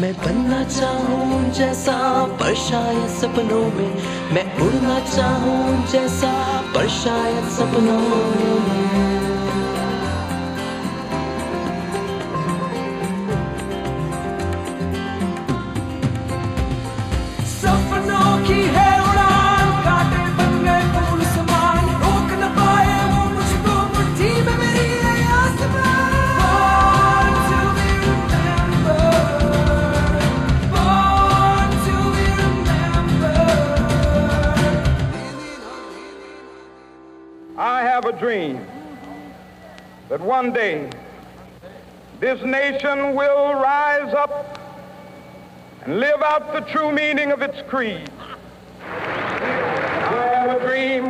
मैं बनना चाहूँ जैसा पर शायद सपनों में, मैं उड़ना चाहूँ जैसा पर शायद सपनों में। Dream that one day this nation will rise up and live out the true meaning of its creed. I have a dream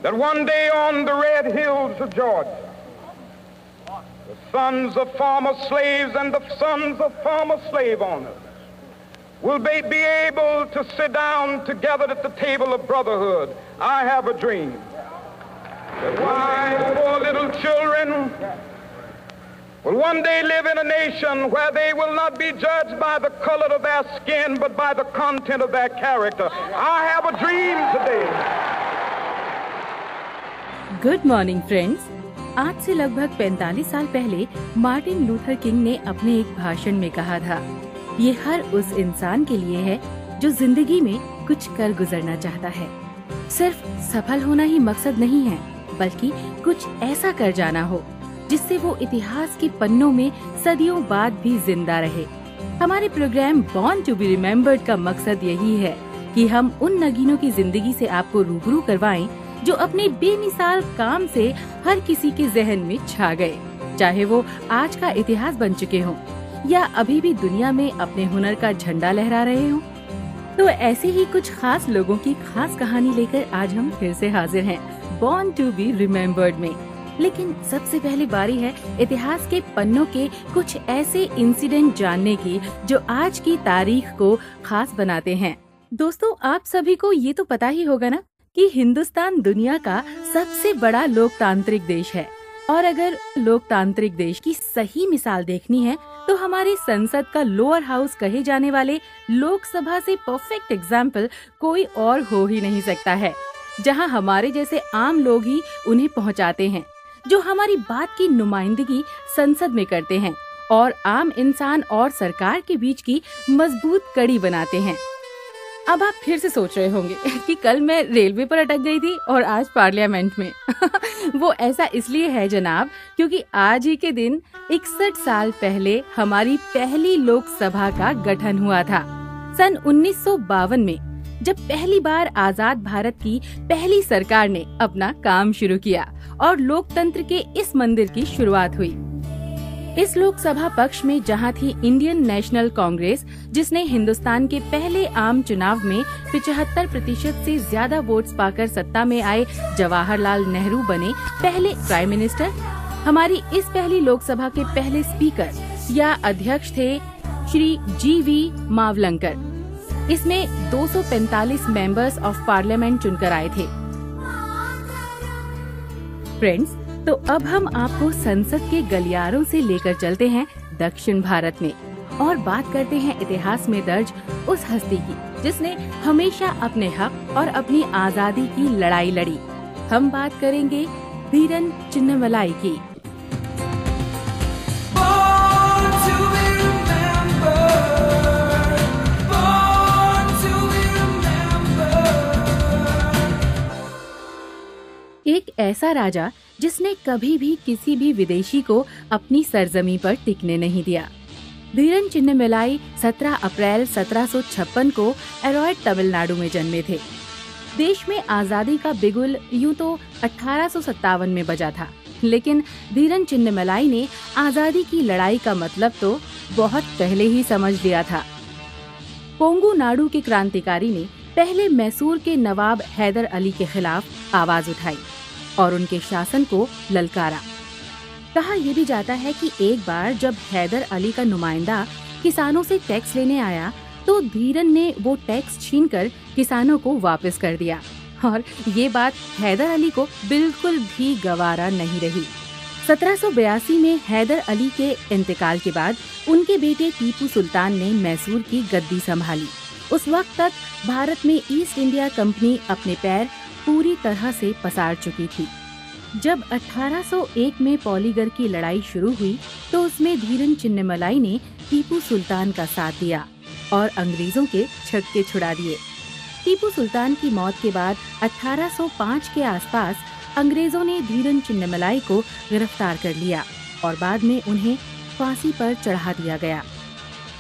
that one day on the red hills of Georgia, the sons of former slaves and the sons of former slave owners will be able to sit down together at the table of brotherhood. I have a dream that my poor little children will one day live in a nation where they will not be judged by the color of their skin, but by the content of their character. I have a dream today. Good morning, friends. आज से लगभग 45 साल पहले Martin Luther king ने अपने एक भाषण में कहा था, ये हर उस इंसान के लिए है जो जिंदगी में कुछ कर गुजरना चाहता है। सिर्फ सफल होना ही मकसद नहीं है, बल्कि कुछ ऐसा कर जाना हो जिससे वो इतिहास के पन्नों में सदियों बाद भी जिंदा रहे। हमारे programme born to be remembered का मकसद यही है कि हम उन नगीनों की जिंदगी से आपको रूबरू करवाएं जो अपने बेमिसाल काम से हर किसी के जहन में छा गए, चाहे वो आज का इतिहास बन चुके हों या अभी भी दुनिया में अपने हुनर का झंडा लहरा रहे हों। तो ऐसे ही कुछ खास लोगों की खास कहानी लेकर आज हम फिर से हाजिर हैं बॉर्न टू बी रिमेम्बर्ड में। लेकिन सबसे पहले बारी है इतिहास के पन्नों के कुछ ऐसे इंसिडेंट जानने की जो आज की तारीख को खास बनाते हैं। दोस्तों, आप सभी को ये तो पता ही होगा ना कि हिंदुस्तान दुनिया का सबसे बड़ा लोकतांत्रिक देश है, और अगर लोकतांत्रिक देश की सही मिसाल देखनी है तो हमारे संसद का लोअर हाउस कहे जाने वाले लोकसभा से परफेक्ट एग्जाम्पल कोई और हो ही नहीं सकता है, जहां हमारे जैसे आम लोग ही उन्हें पहुंचाते हैं, जो हमारी बात की नुमाइंदगी संसद में करते हैं और आम इंसान और सरकार के बीच की मजबूत कड़ी बनाते हैं। अब आप फिर से सोच रहे होंगे कि कल मैं रेलवे पर अटक गई थी और आज पार्लियामेंट में। वो ऐसा इसलिए है जनाब, क्योंकि आज ही के दिन 61 साल पहले हमारी पहली लोकसभा का गठन हुआ था। सन 1952 में जब पहली बार आजाद भारत की पहली सरकार ने अपना काम शुरू किया और लोकतंत्र के इस मंदिर की शुरुआत हुई। इस लोकसभा पक्ष में जहां थी इंडियन नेशनल कांग्रेस, जिसने हिंदुस्तान के पहले आम चुनाव में 75% से ज्यादा वोट्स पाकर सत्ता में आए जवाहरलाल नेहरू बने पहले प्राइम मिनिस्टर। हमारी इस पहली लोकसभा के पहले स्पीकर या अध्यक्ष थे श्री जी.वी. मावलंकर। इसमें 245 मेंबर्स ऑफ पार्लियामेंट चुनकर आए थे। फ्रेंड्स, तो अब हम आपको संसद के गलियारों से लेकर चलते हैं दक्षिण भारत में और बात करते हैं इतिहास में दर्ज उस हस्ती की जिसने हमेशा अपने हक और अपनी आजादी की लड़ाई लड़ी। हम बात करेंगे धीरन चिन्नमलाई की। एक ऐसा राजा जिसने कभी भी किसी भी विदेशी को अपनी सरजमी पर टिकने नहीं दिया। धीरन चिन्नमलाई 17 अप्रैल 1756 को एरॉयड तमिलनाडु में जन्मे थे। देश में आजादी का बिगुल यूं तो 1857 में बजा था, लेकिन धीरन चिन्नमलाई ने आजादी की लड़ाई का मतलब तो बहुत पहले ही समझ लिया था। पोंगू नाडु के क्रांतिकारी ने पहले मैसूर के नवाब हैदर अली के खिलाफ आवाज उठाई और उनके शासन को ललकारा। कहा यह भी जाता है कि एक बार जब हैदर अली का नुमाइंदा किसानों से टैक्स लेने आया तो धीरन ने वो टैक्स छीनकर किसानों को वापस कर दिया और ये बात हैदर अली को बिल्कुल भी गवारा नहीं रही। 1782 में हैदर अली के इंतकाल के बाद उनके बेटे टीपू सुल्तान ने मैसूर की गद्दी संभाली। उस वक्त तक भारत में ईस्ट इंडिया कंपनी अपने पैर पूरी तरह से पसार चुकी थी। जब 1801 में पॉलीगर की लड़ाई शुरू हुई तो उसमें धीरन चिन्नमलाई ने टीपू सुल्तान का साथ दिया और अंग्रेजों के छक्के छुड़ा दिए। टीपू सुल्तान की मौत के बाद 1805 के आसपास अंग्रेजों ने धीरन चिन्नमलाई को गिरफ्तार कर लिया और बाद में उन्हें फांसी पर चढ़ा दिया गया।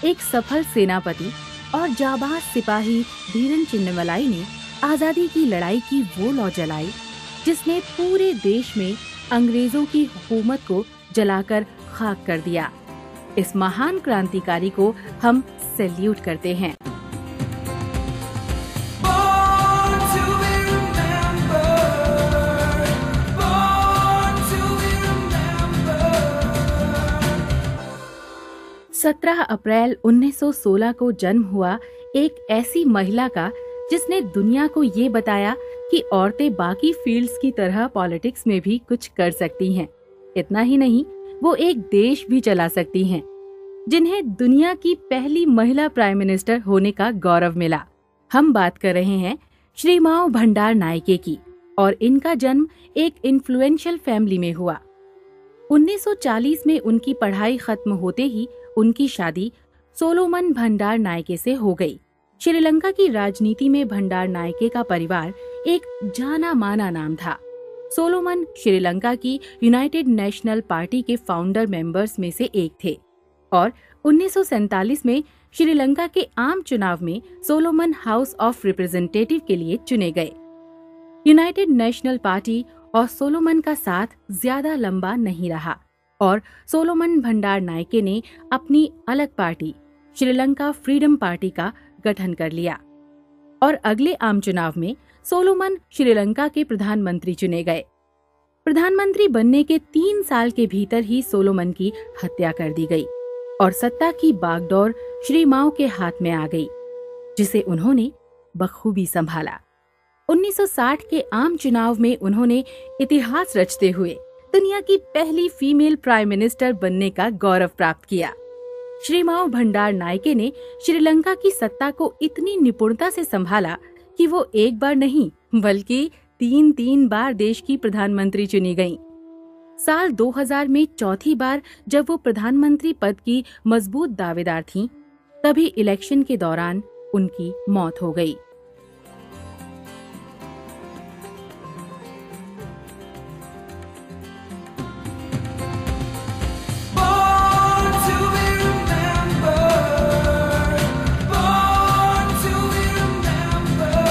एक सफल सेनापति और जाबाज सिपाही धीरन चिन्नमलाई ने आजादी की लड़ाई की वो लौ जलाई जिसने पूरे देश में अंग्रेजों की हुकूमत को जलाकर खाक कर दिया। इस महान क्रांतिकारी को हम सैल्यूट करते हैं। Born to be remembered, born to be remembered. 17 अप्रैल 1916 को जन्म हुआ एक ऐसी महिला का जिसने दुनिया को ये बताया कि औरतें बाकी फील्ड्स की तरह पॉलिटिक्स में भी कुछ कर सकती हैं। इतना ही नहीं, वो एक देश भी चला सकती हैं, जिन्हें दुनिया की पहली महिला प्राइम मिनिस्टर होने का गौरव मिला। हम बात कर रहे हैं श्री माव भंडार नायके की और इनका जन्म एक इन्फ्लुएंशियल फैमिली में हुआ। 1940 में उनकी पढ़ाई खत्म होते ही उनकी शादी सोलोमन भंडार नायके से हो गई। श्रीलंका की राजनीति में भंडार नायके का परिवार एक जाना माना नाम था। सोलोमन श्रीलंका की यूनाइटेड नेशनल पार्टी के फाउंडर मेंबर्स में से एक थे और 1947 में श्रीलंका के आम चुनाव में सोलोमन हाउस ऑफ रिप्रेजेंटेटिव के लिए चुने गए। यूनाइटेड नेशनल पार्टी और सोलोमन का साथ ज्यादा लंबा नहीं रहा और सोलोमन भंडार नायके ने अपनी अलग पार्टी श्रीलंका फ्रीडम पार्टी का गठन कर लिया और अगले आम चुनाव में सोलोमन श्रीलंका के प्रधानमंत्री चुने गए। प्रधानमंत्री बनने के 3 साल के भीतर ही सोलोमन की हत्या कर दी गई और सत्ता की बागडोर श्री माव के हाथ में आ गई, जिसे उन्होंने बखूबी संभाला। 1960 के आम चुनाव में उन्होंने इतिहास रचते हुए दुनिया की पहली फीमेल प्राइम मिनिस्टर बनने का गौरव प्राप्त किया। श्री माव भंडार नायके ने श्रीलंका की सत्ता को इतनी निपुणता से संभाला कि वो एक बार नहीं बल्कि 3 बार देश की प्रधानमंत्री चुनी गईं। साल 2000 में चौथी बार जब वो प्रधानमंत्री पद की मजबूत दावेदार थीं, तभी इलेक्शन के दौरान उनकी मौत हो गई। Born to be remembered, born to be remembered.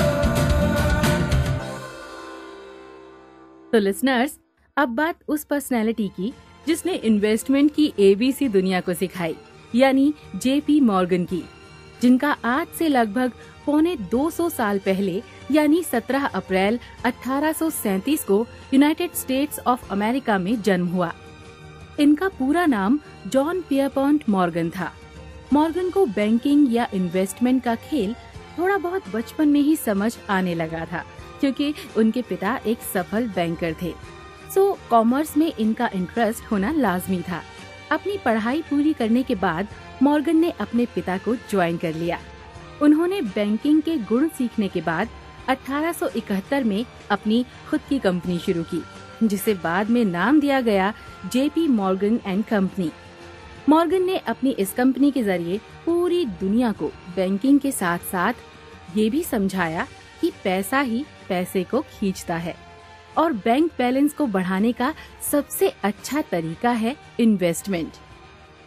तो लिसनर्स, अब बात उस पर्सनैलिटी की जिसने इन्वेस्टमेंट की ABC दुनिया को सिखाई, यानी JP मॉर्गन की, जिनका आज से लगभग 250 साल पहले यानी 17 अप्रैल 1837 को यूनाइटेड स्टेट्स ऑफ अमेरिका में जन्म हुआ। इनका पूरा नाम जॉन पियरपॉन्ट मॉर्गन था। मॉर्गन को बैंकिंग या इन्वेस्टमेंट का खेल थोड़ा बहुत बचपन में ही समझ आने लगा था, क्योंकि उनके पिता एक सफल बैंकर थे। सो कॉमर्स में इनका इंटरेस्ट होना लाजमी था। अपनी पढ़ाई पूरी करने के बाद मॉर्गन ने अपने पिता को ज्वाइन कर लिया। उन्होंने बैंकिंग के गुण सीखने के बाद 1871 में अपनी खुद की कंपनी शुरू की, जिसे बाद में नाम दिया गया JP Morgan and company. Morgan ने अपनी इस कंपनी के जरिए पूरी दुनिया को बैंकिंग के साथ साथ ये भी समझाया कि पैसा ही पैसे को खींचता है और बैंक बैलेंस को बढ़ाने का सबसे अच्छा तरीका है इन्वेस्टमेंट।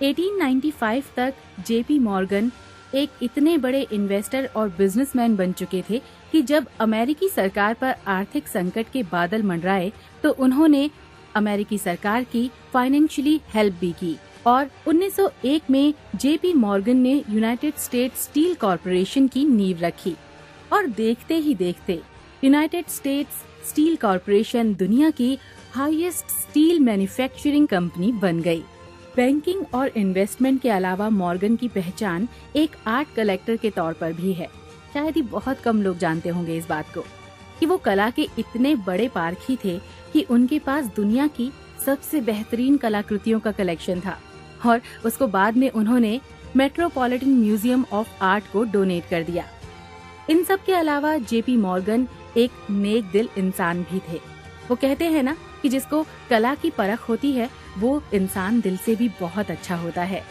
1895 तक JP मॉर्गन एक इतने बड़े इन्वेस्टर और बिजनेसमैन बन चुके थे कि जब अमेरिकी सरकार पर आर्थिक संकट के बादल मंडराए तो उन्होंने अमेरिकी सरकार की फाइनेंशियली हेल्प भी की और 1901 में JP मॉर्गन ने यूनाइटेड स्टेट्स स्टील कॉरपोरेशन की नींव रखी और देखते ही देखते यूनाइटेड स्टेट्स स्टील कॉरपोरेशन दुनिया की हाईएस्ट स्टील मैन्युफैक्चरिंग कंपनी बन गई। बैंकिंग और इन्वेस्टमेंट के अलावा मॉर्गन की पहचान एक आर्ट कलेक्टर के तौर पर भी है। शायद ही बहुत कम लोग जानते होंगे इस बात को कि वो कला के इतने बड़े पारखी थे कि उनके पास दुनिया की सबसे बेहतरीन कलाकृतियों का कलेक्शन था और उसको बाद में उन्होंने मेट्रोपॉलिटन म्यूजियम ऑफ आर्ट को डोनेट कर दिया। इन सब के अलावा जेपी मॉर्गन एक नेक दिल इंसान भी थे। वो कहते हैं ना कि जिसको कला की परख होती है वो इंसान दिल से भी बहुत अच्छा होता है।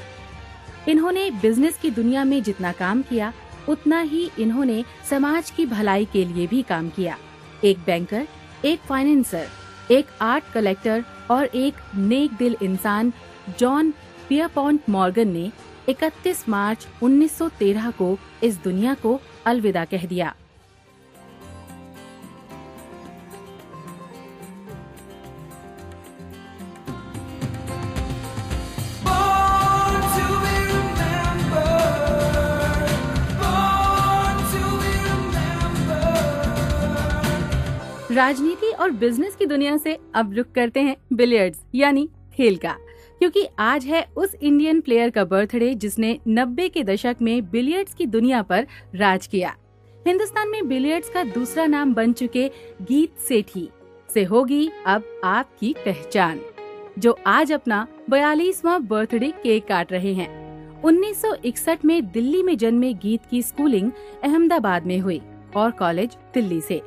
इन्होंने बिजनेस की दुनिया में जितना काम किया उतना ही इन्होंने समाज की भलाई के लिए भी काम किया। एक बैंकर, एक फाइनेंसर, एक आर्ट कलेक्टर और एक नेक दिल इंसान जॉन पियरपॉन्ट मॉर्गन ने 31 मार्च 1913 को इस दुनिया को अलविदा कह दिया। राजनीति और बिजनेस की दुनिया से अब रुख करते हैं बिलियर्ड्स यानी खेल का, क्योंकि आज है उस इंडियन प्लेयर का बर्थडे जिसने 90 के दशक में बिलियर्ड्स की दुनिया पर राज किया। हिंदुस्तान में बिलियर्ड्स का दूसरा नाम बन चुके गीत सेठी से होगी अब आपकी पहचान, जो आज अपना 42वां बर्थडे केक काट रहे हैं। 1961 में दिल्ली में जन्मे गीत की स्कूलिंग अहमदाबाद में हुई और कॉलेज दिल्ली से।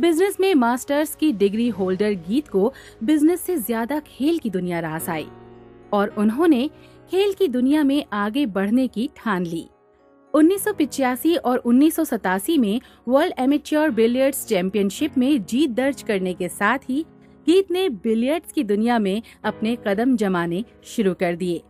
बिजनेस में मास्टर्स की डिग्री होल्डर गीत को बिजनेस से ज्यादा खेल की दुनिया रास आई और उन्होंने खेल की दुनिया में आगे बढ़ने की ठान ली। 1985 और 1987 में वर्ल्ड एमेच्योर बिलियर्ड्स चैंपियनशिप में जीत दर्ज करने के साथ ही गीत ने बिलियर्ड्स की दुनिया में अपने कदम जमाने शुरू कर दिए।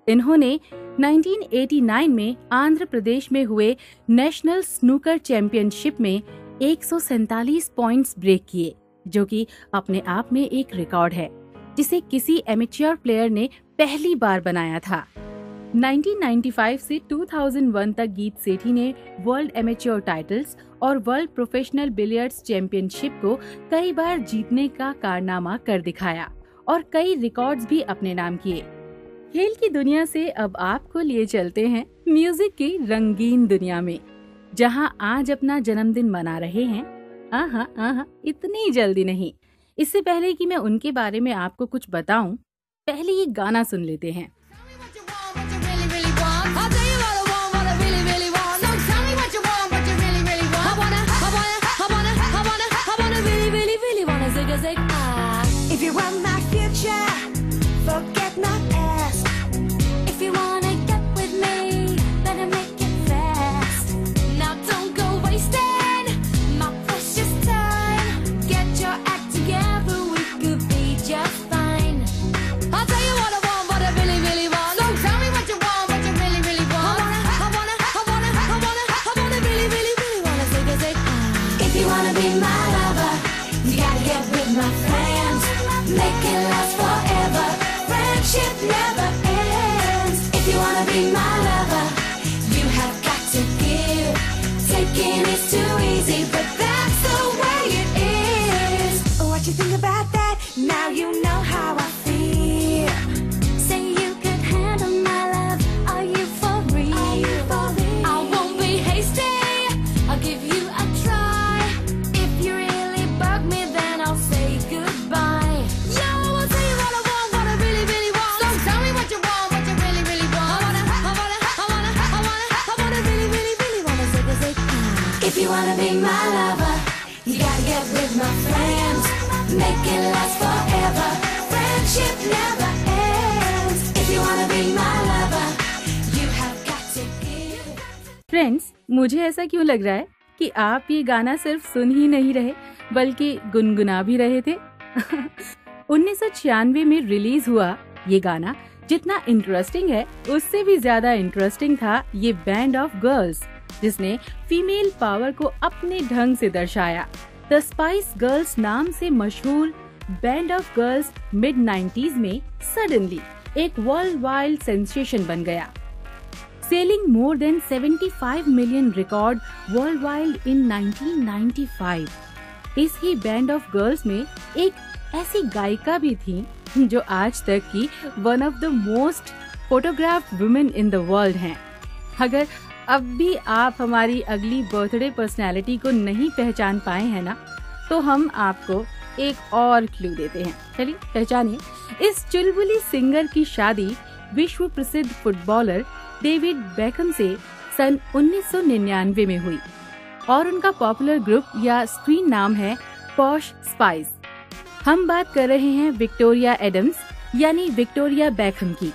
इन्होंने 1989 में आंध्र प्रदेश में हुए नेशनल स्नूकर चैंपियनशिप में 147 पॉइंट्स ब्रेक किए, जो कि अपने आप में एक रिकॉर्ड है जिसे किसी एमेच्योर प्लेयर ने पहली बार बनाया था। 1995 से 2001 तक गीत सेठी ने वर्ल्ड एमेच्योर टाइटल्स और वर्ल्ड प्रोफेशनल बिलियर्ड्स चैंपियनशिप को कई बार जीतने का कारनामा कर दिखाया और कई रिकॉर्ड्स भी अपने नाम किए। खेल की दुनिया से अब आपको लिए चलते हैं म्यूजिक की रंगीन दुनिया में, जहां आज अपना जन्मदिन मना रहे हैं। इतनी जल्दी नहीं। इससे पहले कि मैं उनके बारे में आपको कुछ बताऊं, पहले ये गाना सुन लेते हैं। If you want my future, forget my past. If you wanna get with me, better make it fast. Now don't go wasting my precious time. Get your act together, we could be just fine. I'll tell you what I want, what I really, really want. So tell me what you want, what you really, really want. I wanna really, really, really wanna say. If you wanna be my lover, you gotta get with my friends. Make it last forever. Friendship never ends. If you wanna be my lover, you have got to give. Taking is too easy, but that's the way it is. What you think about that? Now you know how I feel. Say you could handle my love. Are you for real? I won't be hasty. I'll give you a try. If you really bug me, then I'll say goodbye. Yo, I'll tell you what I want, what I really, really want. So tell me what you want, what you really, really want. I wanna really, really, really wanna say. If you wanna be my lover, you gotta get with my friends. Make it last forever. Friendship never ends. If you wanna be my lover, you have got to give. Friends, मुझे ऐसा क्यों लग रहा है कि आप ये गाना सिर्फ सुन ही नहीं रहे बल्कि गुनगुना भी रहे थे। 1996 में रिलीज हुआ ये गाना जितना इंटरेस्टिंग है उससे भी ज्यादा इंटरेस्टिंग था ये बैंड ऑफ गर्ल्स, जिसने फीमेल पावर को अपने ढंग से दर्शाया। द स्पाइस गर्ल्स नाम से मशहूर band of girls mid 90s में सडनली एक वर्ल्ड वाइड सेंसेशन बन गया, selling more than 75 million record worldwide in 1995। इस ही बैंड ऑफ गर्ल्स में एक ऐसी गायिका भी थी जो आज तक की one of the most photographed women in the world हैं। अगर अब भी आप हमारी अगली बर्थडे पर्सनालिटी को नहीं पहचान पाए हैं ना, तो हम आपको एक और क्लू देते हैं। चलिए पहचानिए। इस चुलबुली सिंगर की शादी विश्व प्रसिद्ध फुटबॉलर डेविड बेकहम से सन 1999 में हुई और उनका पॉपुलर ग्रुप या स्क्रीन नाम है पॉश स्पाइस। हम बात कर रहे हैं विक्टोरिया एडम्स यानी विक्टोरिया बेकहम की।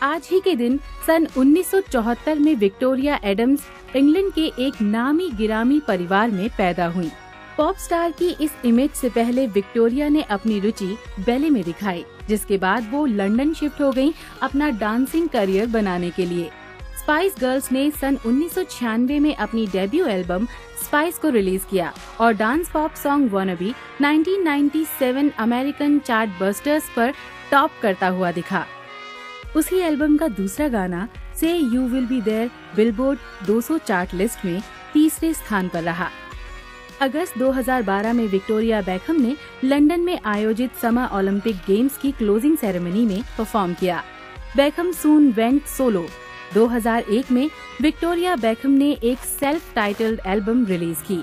आज ही के दिन सन 1974 में विक्टोरिया एडम्स इंग्लैंड के एक नामी गिरामी परिवार में पैदा हुई। पॉप स्टार की इस इमेज से पहले विक्टोरिया ने अपनी रुचि बैले में दिखाई, जिसके बाद वो लंदन शिफ्ट हो गयी अपना डांसिंग करियर बनाने के लिए। स्पाइस गर्ल्स ने सन 1996 में अपनी डेब्यू एल्बम स्पाइस को रिलीज किया और dance pop song Wannabe 1997 American chart busters पर टॉप करता हुआ दिखा। उसी एल्बम का दूसरा गाना say you will be there Billboard 200 chart list में तीसरे स्थान पर रहा। अगस्त 2012 में विक्टोरिया बेकहम ने लंदन में आयोजित समर ओलंपिक गेम्स की क्लोजिंग सेरेमनी में परफॉर्म किया। बेकहम सून वेंट सोलो। 2001 में विक्टोरिया बेकहम ने एक सेल्फ टाइटल्ड एल्बम रिलीज की।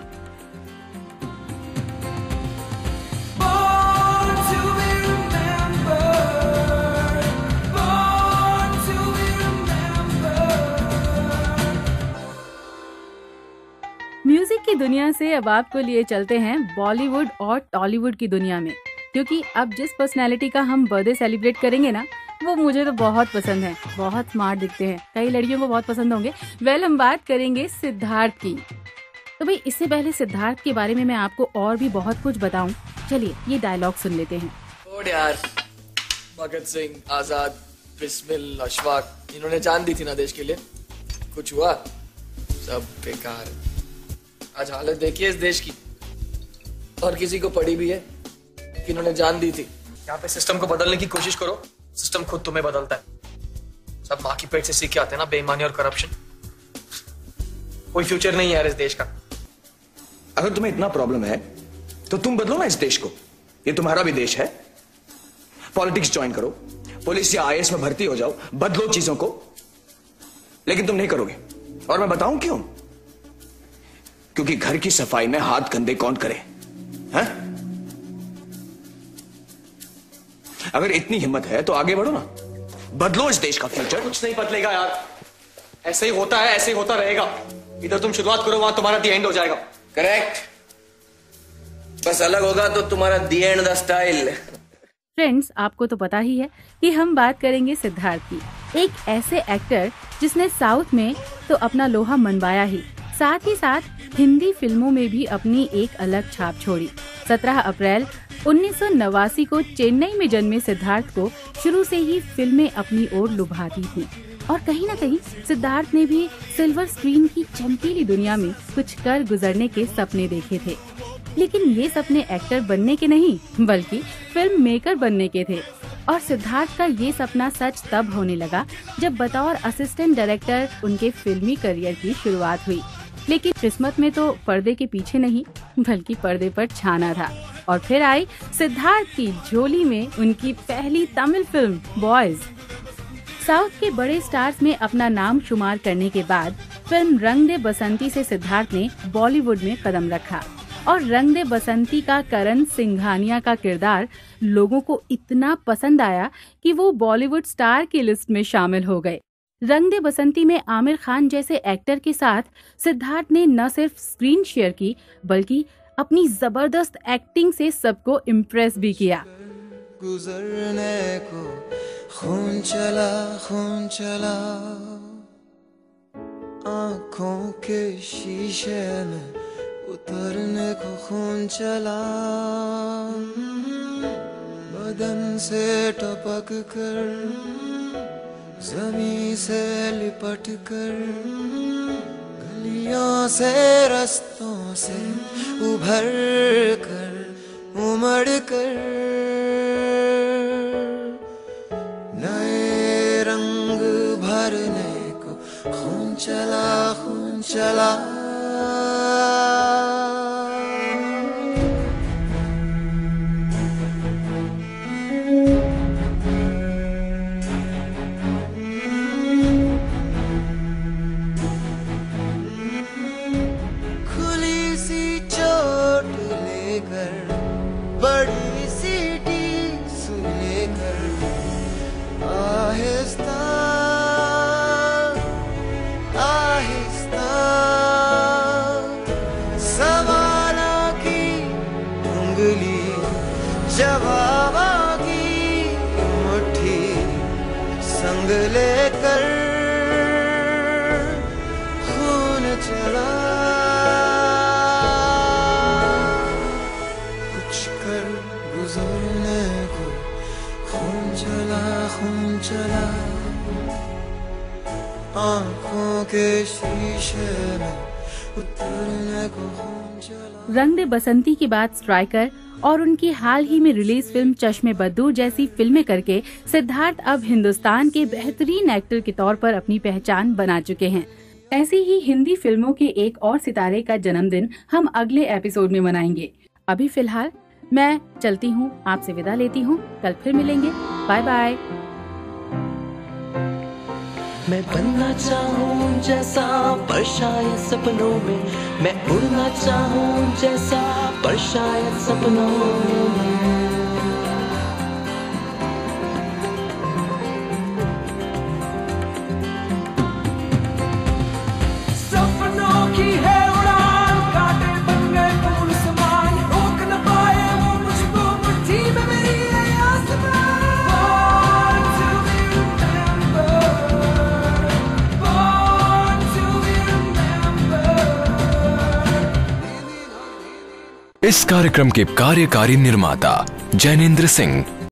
म्यूजिक की दुनिया से अब आपको लिए चलते हैं बॉलीवुड और टॉलीवुड की दुनिया में, क्योंकि अब जिस पर्सनैलिटी का हम बर्थडे सेलिब्रेट करेंगे ना, वो मुझे तो बहुत पसंद है। बहुत स्मार्ट दिखते हैं, कई लड़कियों को बहुत पसंद होंगे। हम बात करेंगे सिद्धार्थ की। तो भाई इससे पहले सिद्धार्थ के बारे में मैं आपको और भी बहुत कुछ बताऊं, चलिए ये डायलॉग सुन लेते हैं। यार, भगत सिंह, आजाद, बिस्मिल, अशफाक, इन्होंने जान दी थी ना देश के लिए। कुछ हुआ? सब बेकार। आज हालत देखिए इस देश की, और किसी को पड़ी भी है कि इन्होंने जान दी थी। यहाँ पे सिस्टम को बदलने की कोशिश करो, सिस्टम खुद तुम्हें बदलता है। सब माँ की पेट से सीख के आते हैं ना, बेईमानी और करप्शन। कोई फ्यूचर नहीं है यार इस देश का। अगर तुम्हें इतना प्रॉब्लम है तो तुम बदलो ना इस देश को, ये तुम्हारा भी देश है। पॉलिटिक्स ज्वाइन करो, पुलिस या आईएएस में भर्ती हो जाओ, बदलो चीजों को। लेकिन तुम नहीं करोगे, और मैं बताऊं क्यों? क्योंकि घर की सफाई में हाथ गंदे कौन करे, हैं? अगर इतनी हिम्मत है तो आगे बढ़ो ना, बदलो इस देश का फ्यूचर। कुछ नहीं बदलेगा यार, ऐसे ही होता है, ऐसे ही होता रहेगा। इधर तुम शुरुआत करो, वहां तुम्हारा दी एंड हो जाएगा। करेक्ट, बस अलग होगा तो तुम्हारा दी एंड द स्टाइल। फ्रेंड्स, आपको तो पता ही है कि हम बात करेंगे सिद्धार्थ की, एक ऐसे एक्टर जिसने साउथ में तो अपना लोहा मनवाया ही, साथ ही साथ हिंदी फिल्मों में भी अपनी एक अलग छाप छोड़ी। 17 अप्रैल 1989 को चेन्नई में जन्मे सिद्धार्थ को शुरू से ही फिल्में अपनी ओर लुभाती थी और कहीं न कहीं सिद्धार्थ ने भी सिल्वर स्क्रीन की चमकीली दुनिया में कुछ कर गुजरने के सपने देखे थे। लेकिन ये सपने एक्टर बनने के नहीं, बल्कि फिल्म मेकर बनने के थे। और सिद्धार्थ का ये सपना सच तब होने लगा जब बतौर असिस्टेंट डायरेक्टर उनके फिल्मी करियर की शुरुआत हुई। लेकिन किस्मत में तो पर्दे के पीछे नहीं, बल्कि पर्दे पर छाना था। और फिर आई सिद्धार्थ की झोली में उनकी पहली तमिल फिल्म बॉयज। साउथ के बड़े स्टार्स में अपना नाम शुमार करने के बाद फिल्म रंग दे बसंती से सिद्धार्थ ने बॉलीवुड में कदम रखा और रंग दे बसंती का करण सिंघानिया का किरदार लोगों को इतना पसंद आया कि वो बॉलीवुड स्टार की लिस्ट में शामिल हो गए। रंग दे बसंती में आमिर खान जैसे एक्टर के साथ सिद्धार्थ ने न सिर्फ स्क्रीन शेयर की, बल्कि अपनी जबरदस्त एक्टिंग से सबको इम्प्रेस भी किया। गुजरने को खून चला आँखों के शीशे में उतरने को खून चला, बदन से टपक कर ज़मीं से लिपट कर, गलियों से रस्तों से उभर कर उमड़ कर, नए रंग भरने को खून चला। खुली सी चोट लेकर, बड़ी सी टीस लेकर, उंगली जवाबा की मुट्ठी संग लेकर खून चला कुछ कर गुजरने को खून चला आंखों के शीशे में उतरने को खून चला। रंग दे बसंती के बाद स्ट्राइकर और उनकी हाल ही में रिलीज फिल्म चश्मे बद्दू जैसी फिल्में करके सिद्धार्थ अब हिंदुस्तान के बेहतरीन एक्टर के तौर पर अपनी पहचान बना चुके हैं। ऐसी ही हिंदी फिल्मों के एक और सितारे का जन्मदिन हम अगले एपिसोड में मनाएंगे। अभी फिलहाल मैं चलती हूँ, आपसे विदा लेती हूँ। कल फिर मिलेंगे। Bye bye. मैं बनना चाहूँ जैसा पर शायद सपनों में, मैं उड़ना चाहूँ जैसा पर शायद सपनों में। सपनों की है उड़ान, कांटे बन गए फूल समान, रोक न पाए वो मुझको मुट्ठी में मेरी है आसमान। इस कार्यक्रम के कार्यकारी निर्माता जैनेंद्र सिंह।